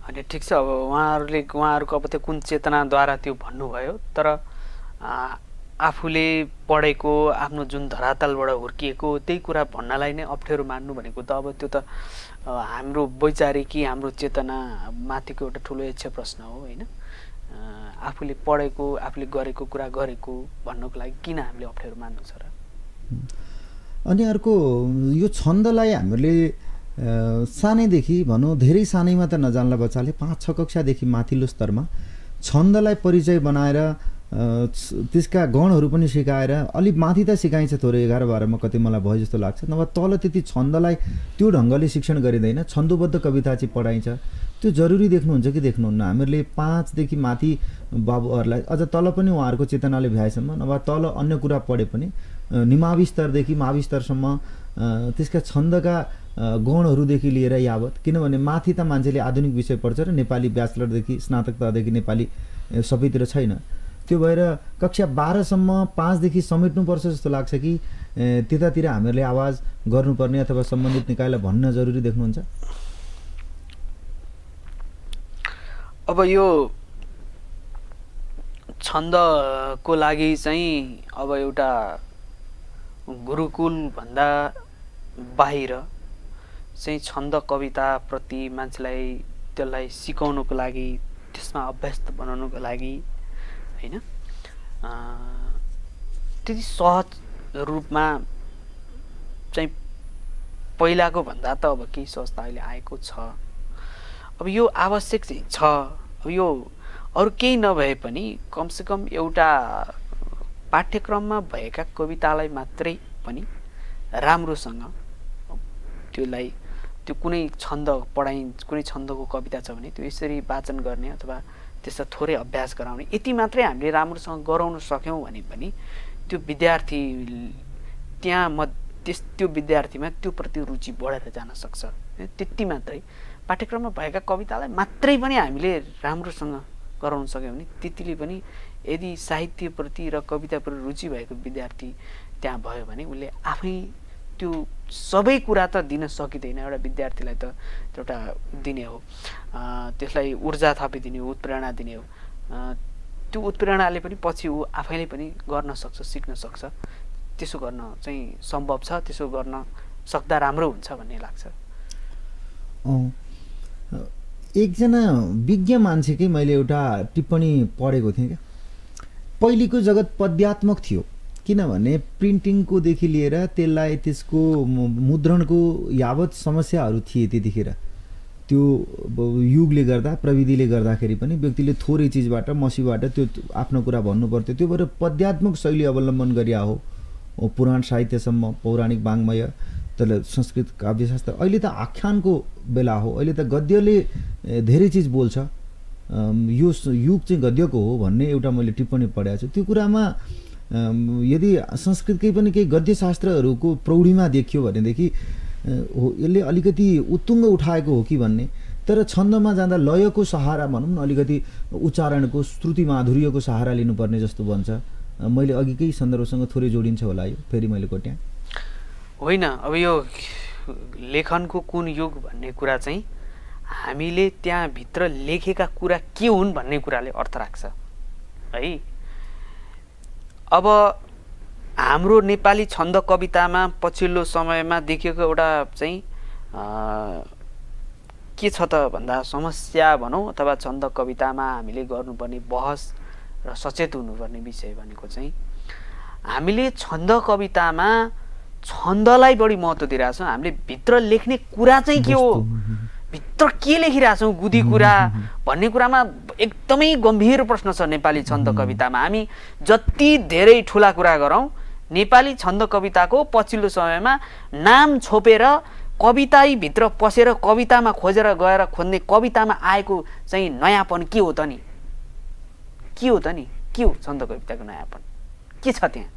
[SPEAKER 2] अनि ठिक छ, अब उहाँहरूको अब त्यो कुन चेतनाद्वारा त्यो भन्नुभयो, तर आफूले पढेको आफ्नो जुन धरातलबाट हुर्किएको त्यही कुरा भन्नलाई नै अप्ठ्यारो मान्नु भनेको त अब त्यो त हाम्रो वैचारिकी हाम्रो चेतना माथिको एउटा ठुलो यक्ष प्रश्न हो होइन। आफूले पढेको आफूले गरेको कुरा गरेको भन्नको लागि किन हामीले अप्ठ्यारो मान्नु छ र?
[SPEAKER 1] अनि अर्को यो छन्दलाई हामीले सानैदेखि भनौँ धेरै सानैमा त नजान्ला बच्चाले 5-6 कक्षादेखि माथिल्लो स्तरमा छन्दलाई परिचय बनाएर त्यसका गणहरू पनि सिकाएर अलिक माथि त सिकाइन्छ थोरै 11-12मा कतै मलाई भयो जस्तो लाग्छ। नभए तल त्यति छन्दलाई त्यो ढङ्गले शिक्षण गरिँदैन। छन्दोबद्ध कविता चाहिँ पढाइन्छ। त्यो जरुरी देख्नुहुन्छ कि देख्नुहुन्न? हामीहरूले 5 देखि माथि बाबुहरूलाई अझ तल पनि उहाँहरूको चेतनाले भ्याएसम्म, नभए तल अन्य कुरा पढे पनि निमावि स्तरदेखि मावि स्तरसम्म त्यसका छन्दका गणहरूदेखि लिएर यावत, किनभने माथि त मान्छेले आधुनिक विषय पढ्छ र नेपाली ब्याचलरदेखि स्नातक तहदेखि नेपाली सबैतिर छैन। त्यो भएर कक्षा 12सम्म 5 देखि समेट्नुपर्छ जस्तो लाग्छ कि त्यतातिर हामीहरूले आवाज गर्नुपर्ने अथवा सम्बन्धित निकायलाई भन्न जरुरी देख्नुहुन्छ?
[SPEAKER 2] अब यो छन्दको लागि चाहिँ अब एउटा गुरुकुल भन्दा बाहिर चाहिँ छन्द कविता प्रति मान्छेलाई त्यसलाई सिकाउनको लागि त्यसमा अभ्यस्त बनाउनको लागि हैन त्यति सहज रूपमा चाहिँ पहिलाको भन्दा त अब केही सहजता अहिले आएको छ। अब यो आवश्यक चाहिँ छ। अब यो अरू केही नभए पनि कमसेकम एउटा पाठ्यक्रममा भएका कवितालाई मात्रै पनि राम्रोसँग त्यसलाई त्यो कुनै छन्द कुनै छन्दको कविता छ भने त्यो यसरी वाचन गर्ने अथवा त्यसलाई थोरै अभ्यास गराउने यति मात्रै हामीले राम्रोसँग गराउन सक्यौँ भने पनि त्यो विद्यार्थी त्यो विद्यार्थीमा त्यो प्रति रुचि बढेर जान सक्छ। त्यति मात्रै पाठ्यक्रममा भएका कवितालाई मात्रै पनि हामीले राम्रोसँग गराउन सक्यौँ भने त्यतिले पनि यदि साहित्यप्रति र कविताप्रति रुचि भएको विद्यार्थी त्यहाँ भयो भने उसले आफै त्यो सबै कुरा त दिन सकिँदैन। एउटा विद्यार्थीलाई त एउटा दिने हो, त्यसलाई ऊर्जा थपिदिने हो, उत्प्रेरणा दिने हो। त्यो उत्प्रेरणाले पनि पछि ऊ आफैले पनि गर्न सक्छ, सिक्न सक्छ। त्यसो गर्न चाहिँ सम्भव छ। त्यसो गर्न सक्दा राम्रो हुन्छ भन्ने लाग्छ।
[SPEAKER 1] एकजना विज्ञ मान्छेकै मैले एउटा टिप्पणी पढेको थिएँ क्या। पहिलेको जगत पद्यात्मक थियो, किनभने प्रिन्टिङकोदेखि लिएर त्यसलाई त्यसको मुद्रणको यावत समस्याहरू थिए त्यतिखेर। त्यो युगले गर्दा प्रविधिले गर्दाखेरि पनि व्यक्तिले थोरै चिजबाट मसीबाट त्यो आफ्नो कुरा भन्नु पर्थ्यो। त्यो भएर पद्यात्मक शैली अवलम्बन गरिया हो पुराण साहित्यसम्म, पौराणिक वाङ्मय, तर संस्कृत काव्यशास्त्र। अहिले त आख्यानको बेला हो, अहिले त गद्यले धेरै चिज बोल्छ। यो युग चाहिँ गद्यको हो भन्ने एउटा मैले टिप्पणी पढेको छु। त्यो कुरामा यदि संस्कृतकै पनि केही गद्यशास्त्रहरूको प्रौढीमा देखियो भनेदेखि यसले अलिकति उत्तुङ्ग उठाएको हो कि भन्ने। तर छन्दमा जाँदा लयको सहारा भनौँ न, अलिकति उच्चारणको श्रुति माधुर्यको सहारा लिनुपर्ने जस्तो बन्छ। मैले अघिकै सन्दर्भसँग थोरै जोडिन्छ होला यो, फेरि मैले कोट्याएँ
[SPEAKER 2] होइन। अब यो लेखनको कुन युग भन्ने कुरा चाहिँ हामीले त्यहाँभित्र लेखेका कुरा के हुन् भन्ने कुराले अर्थ राख्छ है। अब हाम्रो नेपाली छन्द कवितामा पछिल्लो समयमा देखिएको एउटा चाहिँ के छ त भन्दा समस्या भनौँ अथवा छन्द कवितामा हामीले गर्नुपर्ने बहस र सचेत हुनुपर्ने विषय भनेको चाहिँ हामीले छन्द कवितामा छन्दलाई बढी महत्त्व दिइरहेछौँ। हामीले भित्र लेख्ने कुरा चाहिँ के हो, भित्र के लेखिरहेछौँ, गुदी कुरा भन्ने कुरामा एकदमै गम्भीर प्रश्न छ नेपाली छन्द कवितामा। हामी जति धेरै ठुला कुरा गरौँ, नेपाली छन्द कविताको पछिल्लो समयमा नाम छोपेर कविताभित्र पसेर कवितामा खोजेर गएर खोज्ने कवितामा आएको चाहिँ नयाँपन के हो त नि? के हो त नि? के हो छन्द कविताको नयाँपन? के छ त्यहाँ?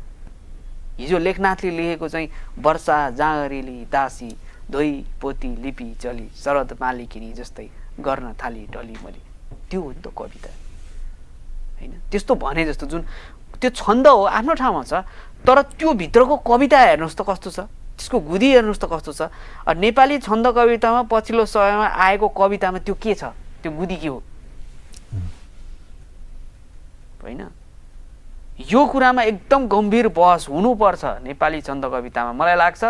[SPEAKER 2] हिजो लेखनाथले लेखेको चाहिँ वर्षा जाँगरेली दासी धोई पोती लिपि चली शरद मालिकिनी जस्तै गर्न थाली डली मली, त्यो हो नि त कविता होइन। त्यस्तो भने जस्तो जुन त्यो छन्द हो आफ्नो ठाउँमा छ, तर त्यो भित्रको कविता हेर्नुहोस् त कस्तो छ, त्यसको गुदी हेर्नुहोस् त कस्तो छ। नेपाली छन्द कवितामा पछिल्लो समयमा आएको कवितामा त्यो के छ, त्यो गुदी के हो होइन? यो कुरामा एकदम गम्भीर बहस हुनुपर्छ नेपाली छन्द कवितामा मलाई लाग्छ।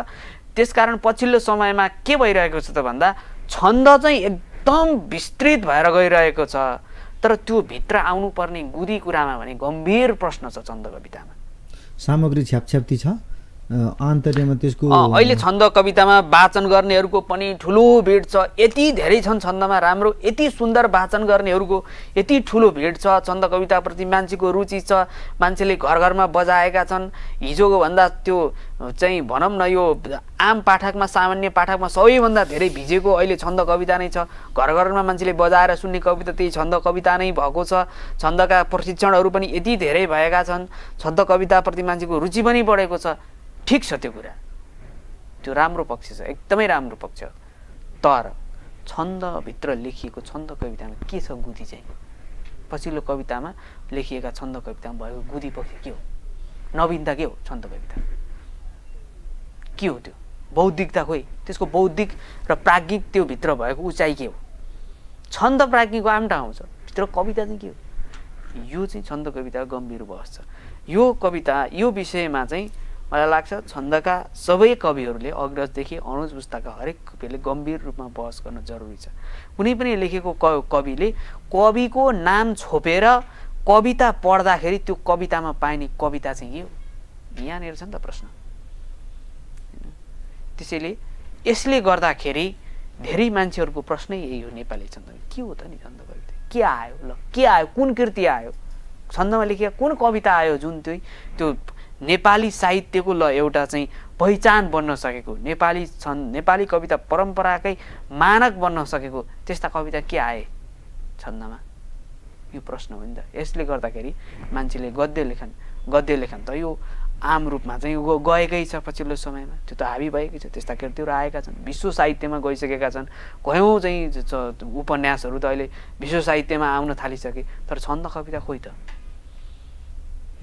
[SPEAKER 2] त्यसकारण पछिल्लो समयमा के भइरहेको छ त भन्दा छन्द चाहिँ एकदम विस्तृत भएर गइरहेको छ, तर त्यो भित्र आउनुपर्ने गुदी कुरामा भने गम्भीर प्रश्न छ छन्द कवितामा।
[SPEAKER 1] सामग्री छ्यापछ्याप्ती छ, आन्तर्यमा त्यसको
[SPEAKER 2] अहिले छन्द कवितामा वाचन गर्नेहरूको पनि ठुलो भिड छ, यति धेरै छन् छन्दमा राम्रो, यति सुन्दर वाचन गर्नेहरूको यति ठुलो भिड छ, छन्द कविताप्रति मान्छेको रुचि छ, मान्छेले घर घरमा बजाएका छन्। हिजोको भन्दा त्यो चाहिँ भनौँ न यो आम पाठकमा सामान्य पाठकमा सबैभन्दा धेरै भिजेको अहिले छन्द कविता नै छ। घर घरमा मान्छेले बजाएर सुन्ने कविता त्यही छन्द कविता नै भएको छ। छन्दका प्रशिक्षणहरू पनि यति धेरै भएका छन्, छन्द कविताप्रति मान्छेको रुचि पनि बढेको छ। ठिक छ, त्यो कुरा त्यो राम्रो पक्ष छ, एकदमै राम्रो पक्ष। तर छन्दभित्र लेखिएको छन्द कवितामा के छ गुदी चाहिँ? पछिल्लो कवितामा लेखिएका छन्द कवितामा भएको गुदी पक्ष के हो? नवीनता के हो छन्द कविता? के हो त्यो बौद्धिकता? खोइ त्यसको बौद्धिक र प्राज्ञिक त्यो भित्र भएको उचाइ के हो? छन्द प्राज्ञिकको आम ठाउँ छ, भित्र कविता चाहिँ के हो? यो चाहिँ छन्द कविताको गम्भीर बहस छ। यो कविता यो विषयमा चाहिँ मलाई लाग्छ छन्दका सबै कविहरूले अग्रजदेखि अनुज पुस्ताका हरेक कविले गम्भीर रूपमा बहस गर्न जरुरी छ। कुनै पनि लेखेको कविले कविको नाम छोपेर कविता पढ्दाखेरि त्यो कवितामा पाइने कविता चाहिँ के हो? यहाँनिर छ नि त प्रश्न। त्यसैले यसले गर्दाखेरि धेरै मान्छेहरूको प्रश्नै यही हो, नेपाली छन्द के हो त नि? छन्द कविता के आयो? ल के आयो? कुन कृति आयो? छन्दमा लेखिएको कुन कविता आयो जुन त्यो नेपाली साहित्यको ल एउटा चाहिँ पहिचान बन्न सकेको, नेपाली कविता परम्पराकै मानक बन्न सकेको त्यस्ता कविता के आए छन्दमा? यो प्रश्न हो नि त। यसले गर्दाखेरि मान्छेले गद्य लेखन त यो आम रूपमा चाहिँ गएकै छ पछिल्लो समयमा, त्यो त हाबी भएकै छ। त्यस्ता कृतिहरू आएका छन्, विश्व साहित्यमा गइसकेका छन्। कयौँ चाहिँ उपन्यासहरू त अहिले विश्व साहित्यमा आउन थालिसके, तर छन्द कविता खोइ त?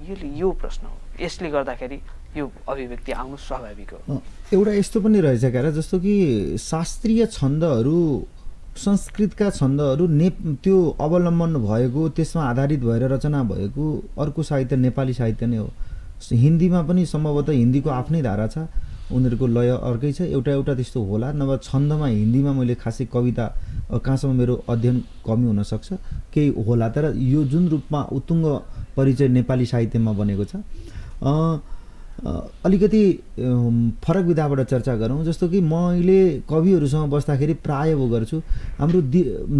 [SPEAKER 2] यो प्रश्न हो। यसले गर्दाखेरि यो अभिव्यक्ति आउनु स्वाभाविक हो।
[SPEAKER 1] एउटा यस्तो पनि रहेछ क्या, जस्तो कि शास्त्रीय छन्दहरू संस्कृतका छन्दहरू त्यो अवलम्बन भएको, त्यसमा आधारित भएर रचना भएको अर्को साहित्य नेपाली साहित्य नै हो। हिन्दीमा पनि सम्भवतः हिन्दीको आफ्नै धारा छ, उनीहरूको लय अर्कै छ, एउटा त्यस्तो होला। नभए छन्दमा हिन्दीमा मैले खासै कविता कहाँसम्म मेरो अध्ययन कमी हुनसक्छ, केही होला। तर यो जुन रूपमा उत्तुङ्ग परिचय नेपाली साहित्यमा बनेको छ, अलिकति फरक विधाबाट चर्चा गरौँ। जस्तो कि मैले कविहरूसँग बस्दाखेरि प्रायः वो गर्छु, हाम्रो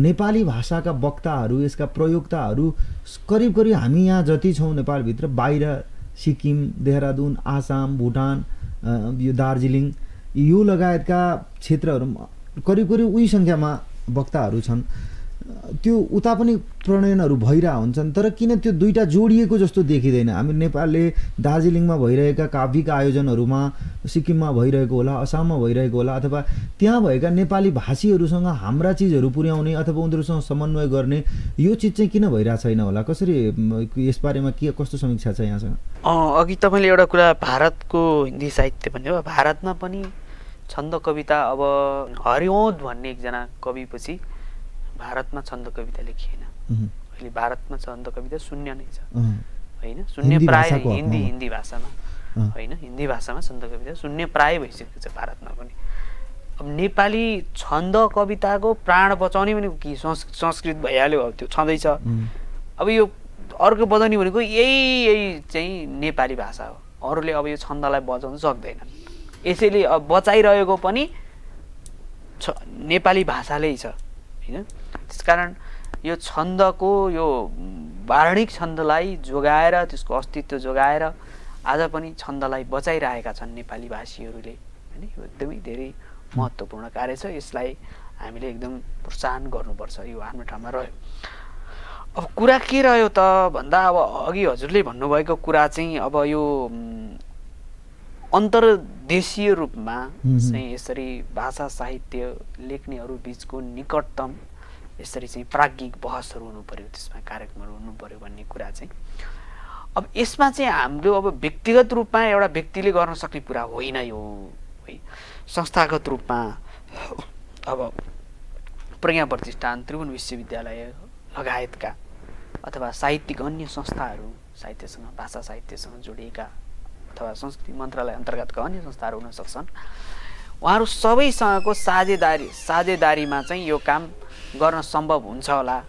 [SPEAKER 1] नेपाली भाषाका वक्ताहरू, यसका प्रयोक्ताहरू करिब हामी यहाँ जति छौँ नेपालभित्र, बाहिर सिक्किम, देहरादुन, आसाम, भुटान, यो दार्जिलिङ, यो लगायतका क्षेत्रहरूमा करिब उही सङ्ख्यामा वक्ताहरू छन्। त्यो उता पनि प्रणयनहरू भइरहेको हुन्छन्, तर किन त्यो दुईटा जोडिएको जस्तो देखिँदैन? हामी नेपालले दार्जिलिङमा भइरहेका काव्यिक आयोजनहरूमा सिक्किममा भइरहेको होला, असममा भइरहेको होला, अथवा त्यहाँ भएका नेपाली भाषीहरूसँग हाम्रा चिजहरू पुर्याउने अथवा उनीहरूसँग समन्वय गर्ने यो चिज चाहिँ किन भइरहेको छैन होला? कसरी यसबारेमा कस्तो समीक्षा छ यहाँसँग?
[SPEAKER 2] अघि तपाईँले एउटा कुरा भारतको हिन्दी साहित्य भन्नुभयो। भारतमा पनि छन्द कविता अब हरिओद भन्ने एकजना कविपछि भारतमा छन्द कविता लेखिएन। अहिले भारतमा छन्द कविता शून्य नै छ होइन, शून्य प्राय हिन्दी भाषामा होइन, हिन्दी भाषामा छन्द कविता शून्य प्राय भइसकेको छ भारतमा पनि। अब नेपाली छन्द कविताको प्राण बचाउने भनेको के? संस्कृत भइहाल्यो, अब त्यो छँदैछ। अब यो अर्को बचाउने भनेको यही चाहिँ नेपाली भाषा हो। अरूले अब यो छन्दलाई बचाउन सक्दैनन्। यसैले अब बचाइरहेको पनि नेपाली भाषाले छ होइन। त्यसकारण यो छन्दको यो वार्णिक छन्दलाई जोगाएर, त्यसको अस्तित्व जोगाएर आज पनि छन्दलाई बचाइरहेका छन् नेपाली भाषीहरूले होइन। यो एकदमै धेरै महत्त्वपूर्ण कार्य छ, यसलाई हामीले एकदम प्रोत्साहन गर्नुपर्छ। यो आफ्नो ठाउँमा रह्यो। अब कुरा के रह्यो त भन्दा, अब अघि हजुरले भन्नुभएको कुरा चाहिँ अब यो अन्तर्देशीय रूपमा चाहिँ यसरी भाषा साहित्य लेख्नेहरू बिचको निकटतम यसरी चाहिँ प्राज्ञिक बहसहरू हुनु पर्यो, त्यसमा कार्यक्रमहरू हुनु पर्यो भन्ने कुरा चाहिँ अब यसमा चाहिँ हाम्रो अब व्यक्तिगत रूपमा एउटा व्यक्तिले गर्न सक्ने कुरा होइन यो है। संस्थागत रूपमा अब प्रज्ञा प्रतिष्ठान, त्रिभुवन विश्वविद्यालय लगायतका अथवा साहित्यिक अन्य संस्थाहरू, साहित्यसँग भाषा साहित्यसँग जोडिएका अथवा संस्कृति मन्त्रालय अन्तर्गतका अन्य संस्थाहरू हुन सक्छन्। उहाँहरू सबैसँगको साझेदारीमा चाहिँ यो काम गर्न सम्भव हुन्छ होला।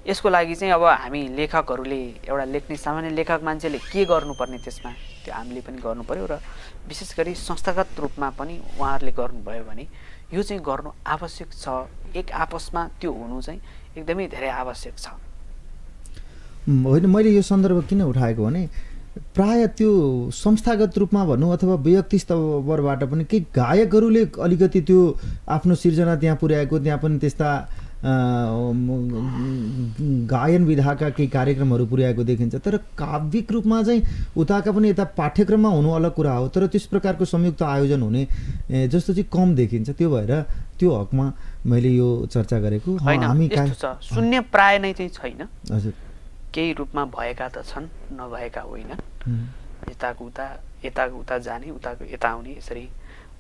[SPEAKER 2] यसको लागि चाहिँ अब हामी लेखकहरूले, एउटा लेख्ने सामान्य लेखक मान्छेले के गर्नुपर्ने त्यसमा त्यो हामीले पनि गर्नु पर्यो र विशेष गरी संस्थागत रूपमा पनि उहाँहरूले गर्नुभयो भने यो चाहिँ गर्नु आवश्यक छ। एक आपसमा त्यो हुनु चाहिँ एकदमै धेरै आवश्यक छ।
[SPEAKER 1] होइन, मैले यो सन्दर्भ किन उठाएको भने प्राय त्यो संस्थागत रूपमा भनौँ अथवा व्यक्ति स्तरबाट पनि केही गायकहरूले अलिकति त्यो आफ्नो सिर्जना त्यहाँ पुर्याएको, त्यहाँ पनि त्यस्ता गायन विधाका केही कार्यक्रमहरू पुर्याएको देखिन्छ। तर काव्यिक रूपमा चाहिँ उताका पनि यता पाठ्यक्रममा हुनु अलग कुरा हो, तर त्यस प्रकारको संयुक्त आयोजन हुने जस्तो चाहिँ कम देखिन्छ। त्यो भएर त्यो हकमा मैले यो चर्चा गरेको।
[SPEAKER 2] हामी शून्य प्राय नै चाहिँ छैन।
[SPEAKER 1] हजुर,
[SPEAKER 2] केही रूपमा भएका त छन्, नभएका होइन। यताको उता जाने, उताको यता आउने, यसरी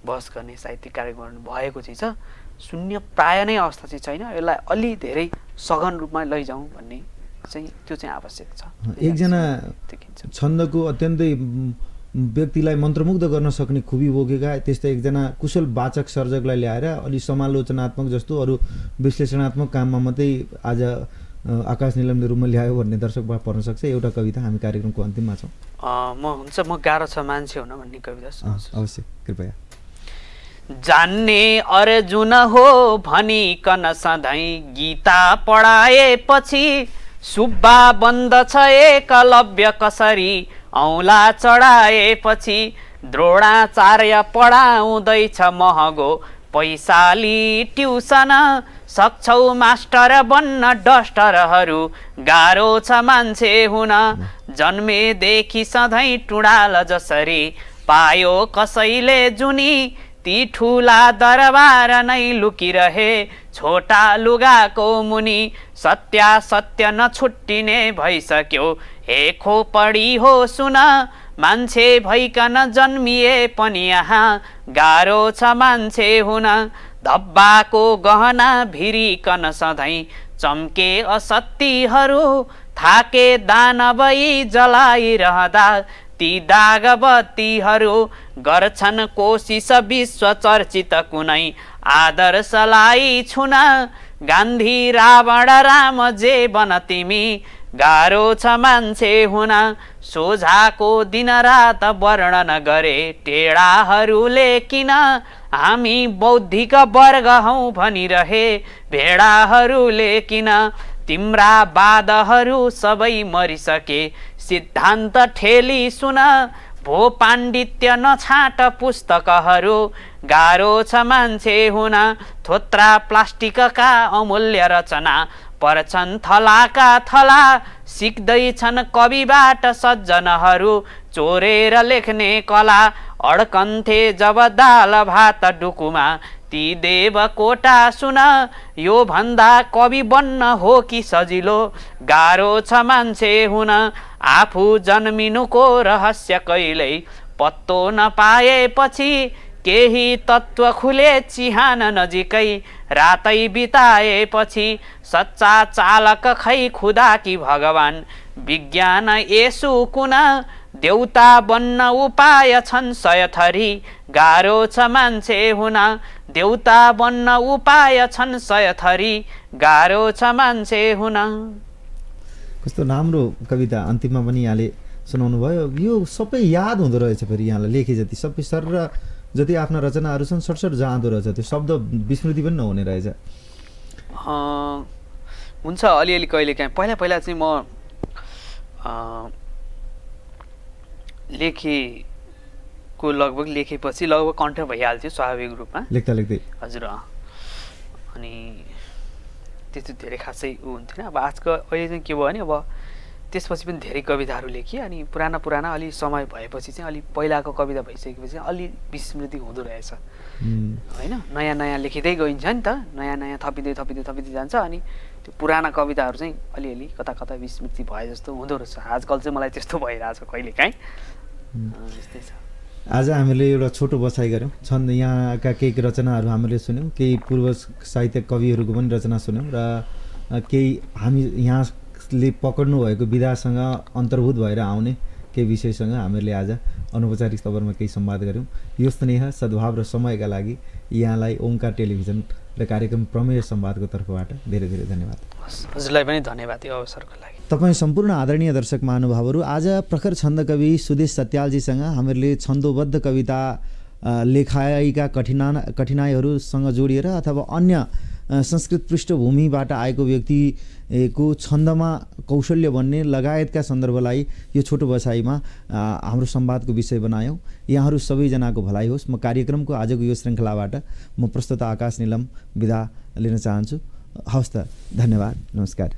[SPEAKER 2] बहस गर्ने, साहित्यिक कार्यक्रम भएको चाहिँ छ। शून्य प्राय नै अवस्था चाहिँ छैन। यसलाई अलि धेरै सघन रूपमा लैजाउँ भन्ने चाहिँ त्यो चाहिँ आवश्यक छ।
[SPEAKER 1] एकजना छन्दको अत्यन्तै व्यक्तिलाई मन्त्रमुग्ध गर्न सक्ने खुबी बोकेका त्यस्तै एकजना कुशल वाचक सर्जकलाई ल्याएर अलि समालोचनात्मक जस्तो अरू विश्लेषणात्मक काममा मात्रै आज आकाश निलमले रूपमा ल्यायो भन्ने दर्शकमा पर्न सक्छ। एउटा कविता हामी कार्यक्रमको अन्तिममा छौँ।
[SPEAKER 2] म गाह्रो छ मान्छे हुन भन्ने कविता
[SPEAKER 1] अवश्य, कृपया।
[SPEAKER 2] जान्ने अर्जुन हो भनिकन सधैँ गीता पढाएपछि सुब्बा बन्दछ एकलव्य कसरी औँला चढाएपछि द्रोणाचार्य पढाउँदैछ महँगो पैसाली ट्युसन सक्छौ मास्टर बन्न डस्टरहरू गाह्रो छ मान्छे हुन जन्मेदेखि सधैँ टुडाल जसरी पायो कसैले जुनी ती ठुला दरबार नै लुकिरहे छोटा लुगाको मुनि सत्य नछुट्टिने भइसक्यो हे खोपडी हो सुन मान्छे भइकन जन्मिए पनि यहाँ गाह्रो छ मान्छे हुन धब्बाको गहना भिरिकन सधैँ चम्के असत्यहरू थाके दानवै जलाइरहँदा ती दागबत्तीहरू गर्छन् कोशिश विश्व चर्चित कुनै आदर्शलाई छुन गान्धी रावण राम जे बन तिमी गाह्रो छ मान्छे हुन सोझाको दिन रात वर्णन गरे टेढाहरूले किन हामी बौद्धिक वर्ग हौँ भनिरहे भेडाहरूले किन तिम्रा वादहरू सबै मरिसके सिद्धान्त ठेली सुन भो पाण्डित्य नछाट पुस्तकहरू गाह्रो छ मान्छे हुन थोत्रा प्लास्टिकका अमूल्य रचना पर्छन् थलाका थला सिक्दैछन् कविबाट सज्जनहरू चोरेर लेख्ने कला अड्कन्थे जब दाल भात डुकुमा ती देवकोटा सुन यो भन्दा कवि बन्न हो कि सजिलो गाह्रो छ मान्छे हुन आफू जन्मिनुको रहस्य कहिल्यै पत्तो नपाएपछि केही तत्त्व खुले चिहान नजिकै रातै बिताएपछि सच्चा चालक खै खुदा कि भगवान विज्ञान यसु कुन देउता बन्न उपाय छन् सयथरी गाह्रो छ मान्छे हुन देउता बन्न उपाय छन् सयथरी गाह्रो छ मान्छे हुन।
[SPEAKER 1] कस्तो राम्रो कविता अन्तिममा पनि यहाँले सुनाउनु भयो। यो सबै याद हुँदो रहेछ फेरि यहाँलाई लेखे जति सबै सर र जति आफ्ना रचनाहरू छन् सटसट जाँदो रहेछ, त्यो शब्द विस्मृति पनि नहुने रहेछ।
[SPEAKER 2] हुन्छ अलिअलि कहिले काहीँ पहिला चाहिँ म लेखेको लगभग लेखेपछि लगभग कण्ठ भइहाल्थ्यो स्वाभाविक रूपमा
[SPEAKER 1] लेख्दा लेख्दै।
[SPEAKER 2] हजुर अनि त्यस्तो धेरै खासै ऊ हुन्थेन। अब आजको अहिले चाहिँ के भयो भने अब त्यसपछि पनि धेरै कविताहरू लेखेँ। अनि पुराना अलि समय भएपछि चाहिँ अलि पहिलाको कविता भइसकेपछि अलि विस्मृति हुँदो रहेछ होइन। नयाँ लेखिँदै गइन्छ नि त, नयाँ थपिँदै जान्छ। अनि त्यो पुराना कविताहरू चाहिँ अलिअलि कता विस्मृति भए जस्तो हुँदो रहेछ। आजकल चाहिँ मलाई त्यस्तो भइरहेछ कहिलेकाहीँ। यस्तै छ।
[SPEAKER 1] आज हामीले एउटा छोटो बसाइ गऱ्यौँ, छन् यहाँका केही रचनाहरू हामीले सुन्यौँ, केही पूर्व साहित्यिक कविहरूको पनि रचना सुन्यौँ र केही हामी यहाँले पक्र्नु भएको विधासँग अन्तर्भूत भएर आउने केही विषयसँग हामीहरूले आज अनौपचारिक तवरमा केही संवाद गऱ्यौँ। यो स्नेह, सद्भाव र समयका लागि यहाँलाई ओमकार टेलिभिजन र कार्यक्रम प्रमेय संवादको तर्फबाट धेरै धेरै धन्यवाद।
[SPEAKER 2] हजुरलाई पनि धन्यवाद यो अवसरको लागि।
[SPEAKER 1] तपाईँ सम्पूर्ण आदरणीय दर्शक महानुभावहरू, आज प्रखर छन्द कवि सुदेश सत्यालजीसँग हामीले छन्दोबद्ध कविता लेखाइका कठिनाइहरूसँग जोडिएर अथवा अन्य संस्कृत पृष्ठभूमिबाट आएको व्यक्तिको छन्दमा कौशल्य बन्ने लगायतका सन्दर्भलाई यो छोटो बसाइमा हाम्रो संवादको विषय बनायौँ। यहाँहरू सबैजनाको भलाइ होस्। म कार्यक्रमको आजको यो श्रृङ्खलाबाट म प्रस्तुता आकाश निलम बिदा लिन चाहन्छु। हवस् त, धन्यवाद, नमस्कार।